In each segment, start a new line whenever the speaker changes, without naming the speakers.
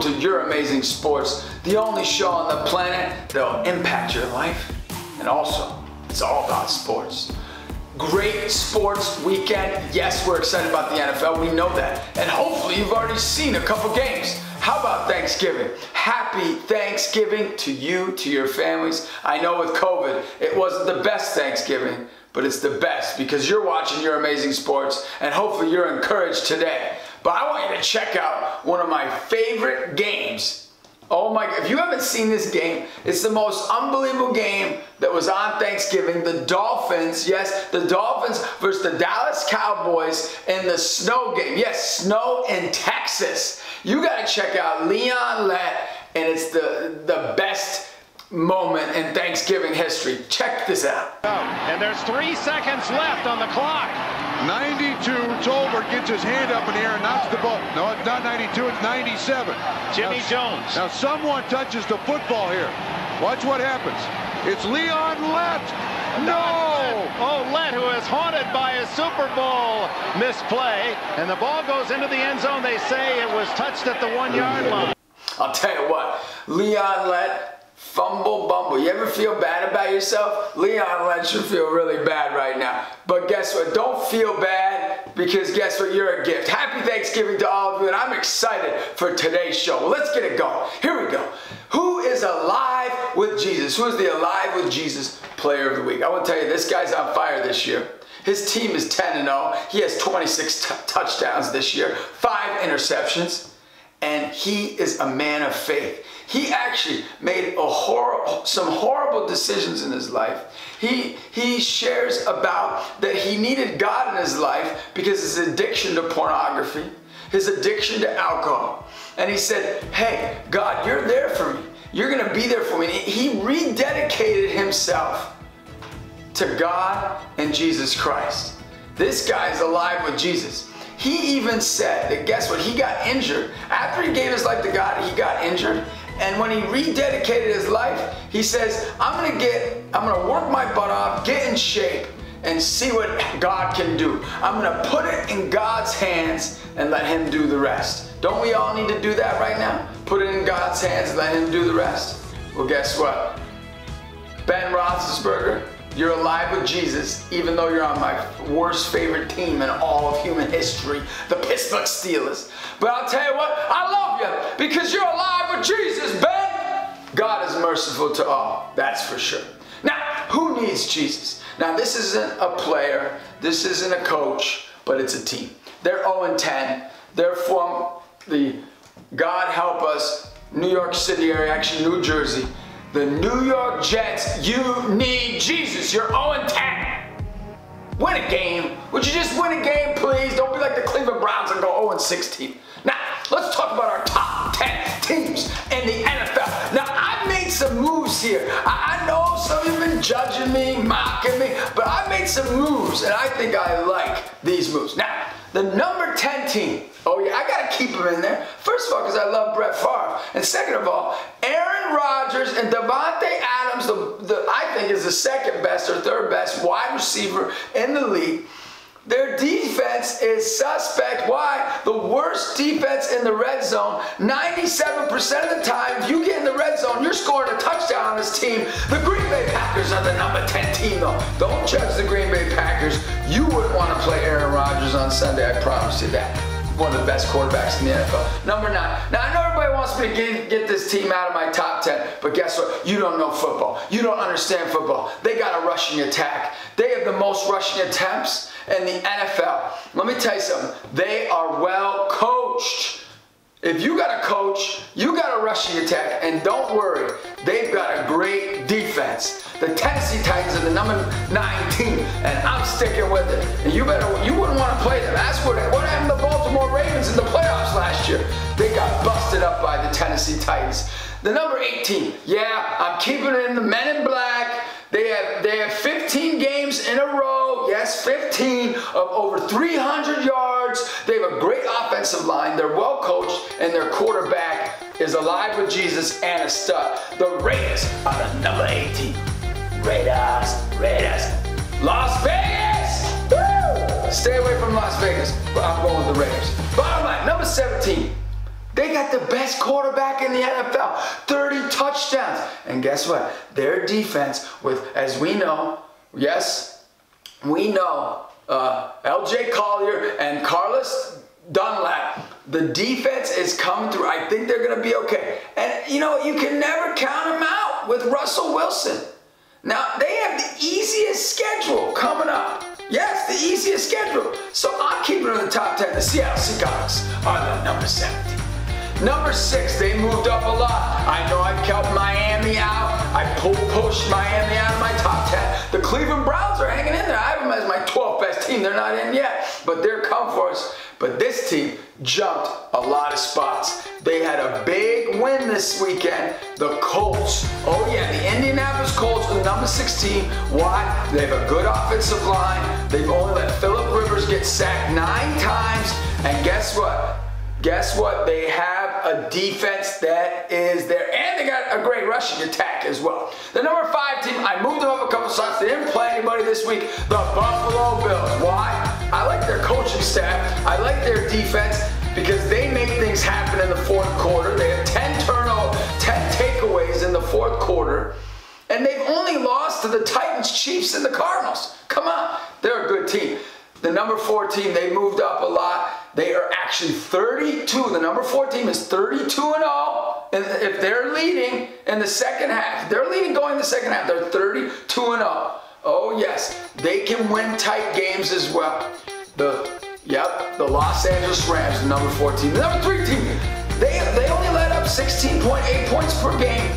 to Your Amazing Sports, the only show on the planet that'll impact your life. And also, it's all about sports. Great sports weekend. Yes, we're excited about the NFL. We know that. And hopefully you've already seen a couple games. How about Thanksgiving? Happy Thanksgiving to you, to your families. I know with COVID, it wasn't the best Thanksgiving, but it's the best because you're watching Your Amazing Sports and hopefully you're encouraged today. But I want you to check out one of my favorite games. Oh my, if you haven't seen this game, it's the most unbelievable game that was on Thanksgiving. The Dolphins, yes, the Dolphins versus the Dallas Cowboys in the snow game. Yes, snow in Texas. You got to check out Leon Lett, and it's the best moment in Thanksgiving history. Check this out.
And there's 3 seconds left on the clock.
92, Tolbert gets his hand up in the air and knocks the ball. No, it's not 92, it's 97.
Jimmy Jones.
Now someone touches the football here. Watch what happens. It's Leon Lett. No!
Oh, Lett, who is haunted by a Super Bowl misplay. And the ball goes into the end zone. They say it was touched at the 1-yard line.
I'll tell you what, Leon Lett, fumble bumble. You ever feel bad about yourself? Leon Lett should feel really bad right now. But guess what? Don't feel bad because guess what? You're a gift. Happy Thanksgiving to all of you, and I'm excited for today's show. Well, let's get it going. Here we go. Who is alive with Jesus? Who is the Alive with Jesus Player of the Week? I want to tell you, this guy's on fire this year. His team is 10-0. He has 26 touchdowns this year, 5 interceptions, and he is a man of faith. He actually made some horrible decisions in his life. He shares about that he needed God in his life because his addiction to pornography, his addiction to alcohol. And he said, hey, God, you're there for me. You're going to be there for me. And he rededicated himself to God and Jesus Christ. This guy is alive with Jesus. He even said that, guess what? He got injured. After he gave his life to God, he got injured. And when he rededicated his life, he says, I'm gonna work my butt off, get in shape, and see what God can do. I'm gonna put it in God's hands and let him do the rest. Don't we all need to do that right now? Put it in God's hands and let him do the rest. Well, guess what? Ben Roethlisberger, you're alive with Jesus, even though you're on my worst favorite team in all of human history, the Pittsburgh Steelers. But I'll tell you what, I love you because you're alive with Jesus, Ben. God is merciful to all, that's for sure. Now, who needs Jesus? Now, this isn't a player, this isn't a coach, but it's a team. They're 0-10. They're from the, God help us, New York City area, actually New Jersey. The New York Jets, you need Jesus. You're 0-10. Win a game. Would you just win a game, please? Don't be like the Cleveland Browns and go 0-16. Now, let's talk about our top 10 teams in the NFL. Now, I made some moves here. I know some of you have been judging me, mocking me, but I made some moves, and I think I like these moves. Now, the number 10 team. Oh yeah, I gotta keep him in there. First of all, because I love Brett Favre. And second of all, Aaron Rodgers and Davante Adams, I think is the second best or third best wide receiver in the league. Their defense is suspect. Why? The worst defense in the red zone. 97% of the time, if you get in the red zone, you're scoring a touchdown on this team. The Green Bay Packers are the number 10 team, though. Don't judge the Green Bay Packers. You wouldn't want to play Aaron Rodgers on Sunday, I promise you that. One of the best quarterbacks in the NFL. Number 9. Now, I know everybody wants me to get this team out of my top 10, but guess what? You don't know football. You don't understand football. They got a rushing attack. They have the most rushing attempts in the NFL. Let me tell you something. They are well coached. If you got a coach, you got a rushing attack, and don't worry, they've got a great defense. The Tennessee Titans are the number 9 team, and I'm sticking with it. And you wouldn't want to play them. That's what happened to the Baltimore Ravens in the playoffs last year. They got busted up by the Tennessee Titans. The number 18, yeah, I'm keeping it in the Men in Black. They have 15 games in a row, yes, 15 of over 300 yards. They have a great offensive line. They're well coached, and their quarterback is alive with Jesus and a stud. The Raiders are the number 18. Raiders. Las Vegas! Woo! Stay away from Las Vegas, but I'm going with the Raiders. Bottom line, number 17. They got the best quarterback in the NFL, 30 touchdowns. And guess what? Their defense with, as we know, yes, we know, L.J. Collier and Carlos Dunlap, the defense is coming through. I think they're going to be okay. And, you know, you can never count them out with Russell Wilson. Now, they have the easiest schedule coming up. Yes, the easiest schedule. So I'm keeping it in the top 10. The Seattle Seahawks are the number 17. Number 6, they moved up a lot. I know I kept Miami out. I pushed Miami out of my top 10. The Cleveland Browns are hanging in there. I have them as my 12th best team. They're not in yet, but they're come for us. But this team jumped a lot of spots. They had a big win this weekend. The Colts. Oh yeah, the Indianapolis Colts are number 16. Why? They have a good offensive line. They've only let Phillip Rivers get sacked 9 times. And guess what? Guess what? They have a defense that is there. And they got a great rushing attack as well. The number 5 team, I moved them up a couple spots. They didn't play anybody this week. The Buffalo Bills. Why? I like their coaching staff. I like their defense because they make things happen in the 4th quarter. They have 10 takeaways in the 4th quarter. And they've only lost to the Titans, Chiefs, and the Cardinals. Come on. They're a good team. The number 4 team, they moved up a lot. They are actually 32. The number 4 team is 32-0. And if they're leading in the second half, they're leading going in the second half, they're 32-0. Oh yes, they can win tight games as well. The Los Angeles Rams, the number 4 team. The number 3 team, they only let up 16.8 points per game.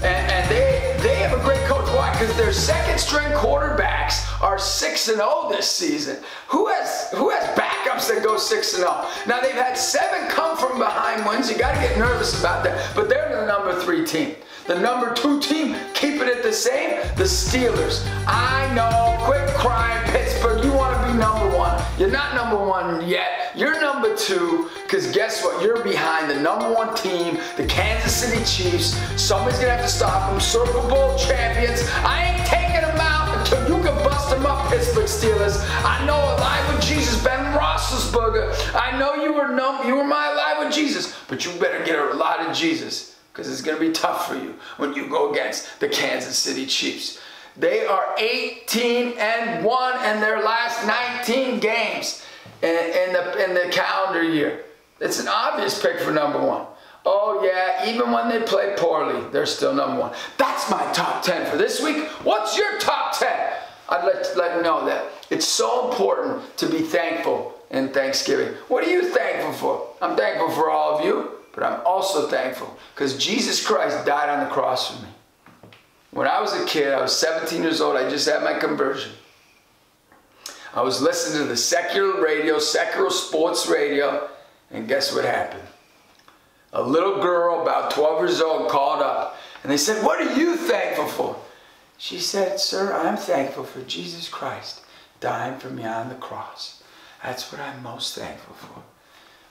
And they have a great coach. Why? Because their second string quarterbacks are 6-0 this season. Who has backups that go 6-0? Now they've had 7 come from behind wins. You got to get nervous about that. But they're the number 3 team. The number 2 team, keeping it the same, the Steelers. I know, quit crying, Pittsburgh. You want to be number 1. You're not number 1 yet. You're number 2, because guess what? You're behind the number 1 team, the Kansas City Chiefs. Somebody's going to have to stop them. Super Bowl champions. I ain't taking them out until you can bust them up, Pittsburgh Steelers. I know Alive with Jesus, Ben Roethlisberger. I know you were my Alive with Jesus, but you better get a lot of Jesus, because it's going to be tough for you when you go against the Kansas City Chiefs. They are 18-1 in their last 19 games in the calendar year. It's an obvious pick for number 1. Oh yeah, even when they play poorly, they're still number 1. That's my top 10 for this week. What's your top 10? I'd like to let you know that it's so important to be thankful in Thanksgiving. What are you thankful for? I'm thankful for all of you. But I'm also thankful because Jesus Christ died on the cross for me. When I was a kid, I was 17 years old, I just had my conversion. I was listening to the secular radio, secular sports radio, and guess what happened? A little girl about 12 years old called up, and they said, "What are you thankful for?" She said, "Sir, I'm thankful for Jesus Christ dying for me on the cross. That's what I'm most thankful for."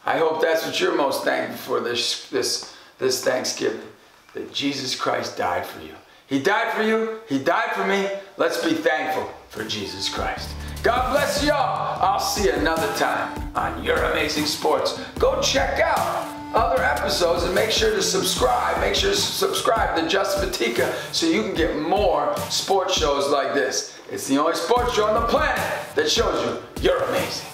I hope that's what you're most thankful for this Thanksgiving, that Jesus Christ died for you. He died for you. He died for me. Let's be thankful for Jesus Christ. God bless y'all. I'll see you another time on Your Amazing Sports. Go check out other episodes and make sure to subscribe. Make sure to subscribe to Just Fatica so you can get more sports shows like this. It's the only sports show on the planet that shows you you're amazing.